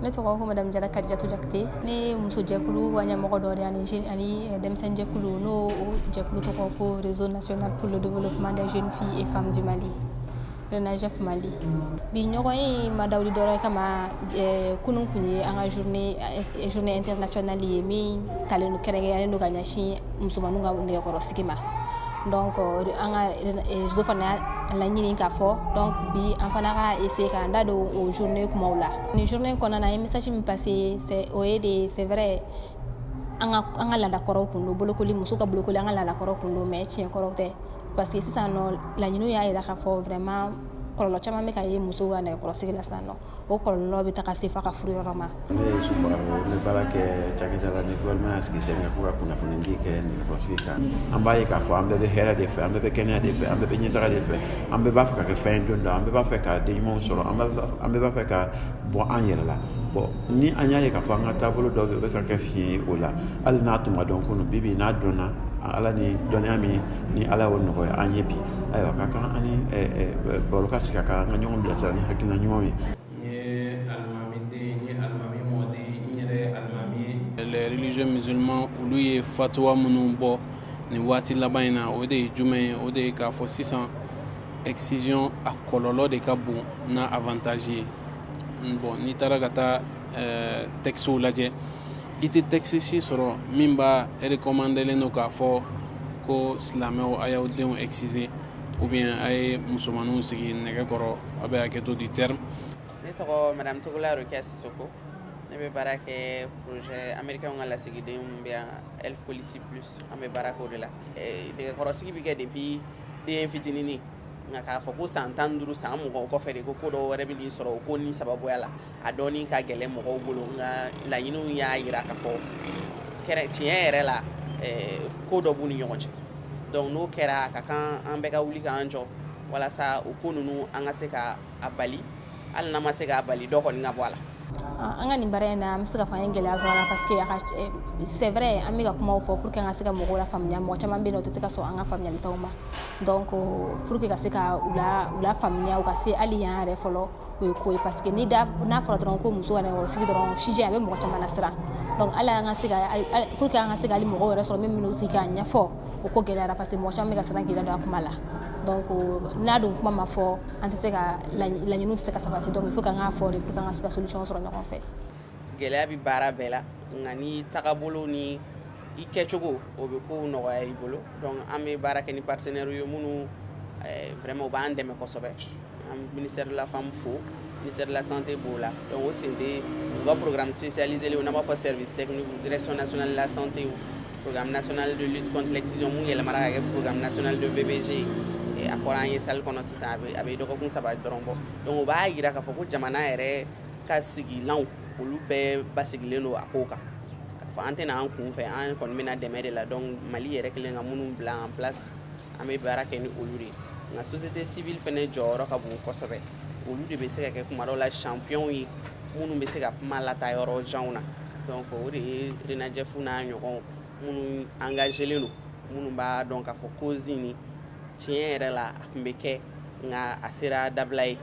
Ne tɔgɔ ko madame Jara Kadijatu Jakite ne muso jɛkulu wa ɲɛmɔgɔ dɔ de ani denmisɛnnin jɛkulu n'o jɛkulu tɔgɔ ko réseau national pour le développement des jeunes filles et femmes du Mali RENAJEF Mali bi ɲɔgɔn ye ma dawuli dɔrɔn kama kunun kun ye an ka journée internationale ye min talen kɛrɛnkɛrɛnnen don ka ɲɛsin musomaninw ka nɛgɛkɔrɔsigi ma donc an ka réseau fana laɲini k'a fɔ donc bi an fana ka essayer k'an da don o journée kumaw la ni journée kɔnɔna na ye message min passé c'est vrai an ka ladakɔrɔw kun don bolokoli muso ka bolokoli an ka ladakɔrɔw kun don mais tiɲɛ kɔrɔ tɛ parce que sisan nɔ laɲiniw y'a yira k'a fɔ vraiment kɔlɔlɔ caman bɛ ka ye musow ka nɛgɛkɔrɔsigi la sisan nɔ o kɔlɔlɔ bɛ taga se fa ka furu yɔrɔ ma. Ne ye Sumaworo ye, n bɛ baara kɛ cakɛda la ni gouvernement y'a sigi sen kan ko ka kunnafoni di kɛ nɛgɛkɔrɔsigi kan an b'a ye k'a fɔ an bɛɛ bɛ hɛrɛ de fɛ an bɛɛ bɛ kɛnɛya de fɛ an bɛɛ bɛ ɲɛtaga de fɛ an bɛɛ b'a fɛ ka kɛ fɛn ye don dɔ an bɛɛ b'a fɛ ka den ɲumanw sɔrɔ an bɛɛ b'a fɛ ka bɔ an yɛrɛ la bon ni an y'a ye k'a fɔ an ka taabolo dɔ bɛ ka kɛ fiɲɛ ye o la hali n'a tun ma dɔn kunun bi n'a dɔnna ala ni dɔnniya min ni ala y'o nɔgɔya an ye bi ayiwa ka kan ani baro ka sigi ka kan an ka ɲɔgɔn bilasira ni hakilina ɲumanw ye. Les religieux musulmans olu ye fatuwa minnu bɔ nin waati laban in na o de ye jumɛn ye o de ye k'a fɔ sisan excision a kɔlɔlɔ de ka bon n'a avantage ye bon n'i taara ka taa textew lajɛ i tɛ texte si sɔrɔ min b'a recommandelen don k'a fɔ ko silamɛw a y'aw denw exciser ou bien a ye musomaninw sigi nɛgɛkɔrɔ a bɛ hakɛto du terme. Ne tɔgɔ madame Togola Rokia Sissoko ne bɛ baara kɛ projet américain ka lasigidenw bɛ yan Elf Policy Plus an bɛ baara k'o de la nɛgɛkɔrɔsigi bɛ kɛ depuis den fitinin nka k'a fɔ ko san 15 san 20 kɔfɛ de ko dɔw wɛrɛ bɛ n'i sɔrɔ o ko ni sababuya la a dɔɔni ka gɛlɛn mɔgɔw bolo nka laɲiniw y'a yira k'a fɔ tiɲɛ yɛrɛ la ko dɔ b'u ni ɲɔgɔn cɛ donc n'o kɛra a ka kan an bɛɛ ka wuli k'an jɔ walasa o ko ninnu an ka se ka a bali hali n'an ma se k'a bali dɔ kɔni ka bɔ a la. An ka nin baara in na an bɛ se ka fɔ an ye gɛlɛya sɔrɔ a la parce que c'est vrai an bɛ ka kumaw fɔ pour que an ka se ka mɔgɔw la faamuya mɔgɔ caman bɛ yen nɔ o tɛ se ka sɔn an ka faamuyali taw ma donc pour que ka se ka u la faamuya u ka se hali yan yɛrɛ fɔlɔ o ye ko ye parce que n'a fɔra dɔrɔn ko muso ka nɛgɛkɔrɔsigi dɔrɔn sijɛ a bɛ mɔgɔ caman lasiran donc hali an ka se ka pour que an ka se ka hali mɔgɔw yɛrɛ sɔrɔ min bɛn'u sigi k'a ɲɛfɔ o ko gɛlɛyara parce que mɔgɔ caman bɛ ka siran k'i da don a kuma la donc n'a don kuma ma fɔ an tɛ se ka laɲiniw tɛ se ka sabati donc il faut k'an k'a fɔ de pour que an ka se ka solution sɔrɔ ɲɔgɔn fɛ. Gɛlɛya bɛ baara bɛɛ la nka ni tagabolo ni i kɛcogo o bɛ kow nɔgɔya i bolo donc an bɛ baara kɛ ni partenaires ye minnu vraiment u b'an dɛmɛ kosɛbɛ an ministère de la femme fo ministère de la santé b'o la donc o sen tɛ u ka programme spécialisé n'an b'a fɔ service technique direction nationale de la santé programme national de lutte contre l'excision mun yɛlɛmara ka kɛ programme national de VBG a fɔra an ye salle kɔnɔ sisan a bɛ dɔgɔkun 3 dɔrɔn bɔ donc o b'a jira k'a fɔ ko jamana yɛrɛ ka sigilanw olu bɛɛ basigilen don a ko kan k'a fɔ an tɛna an kun fɛ an kɔni bɛna dɛmɛ de la donc Mali yɛrɛ kelen ka minnu bila en place an bɛ baara kɛ ni olu de nka société civile fana jɔyɔrɔ ka bon kosɛbɛ olu de bɛ se ka kɛ kuma dɔw la champion ye minnu bɛ se ka kuma lataa yɔrɔ janw na donc o de ye RENAJEF n'a ɲɔgɔn minnu engagélen don minnu b'a dɔn k'a fɔ cause ni tiɲɛ yɛrɛ la a tun bɛ kɛ nka a sera dabila ye.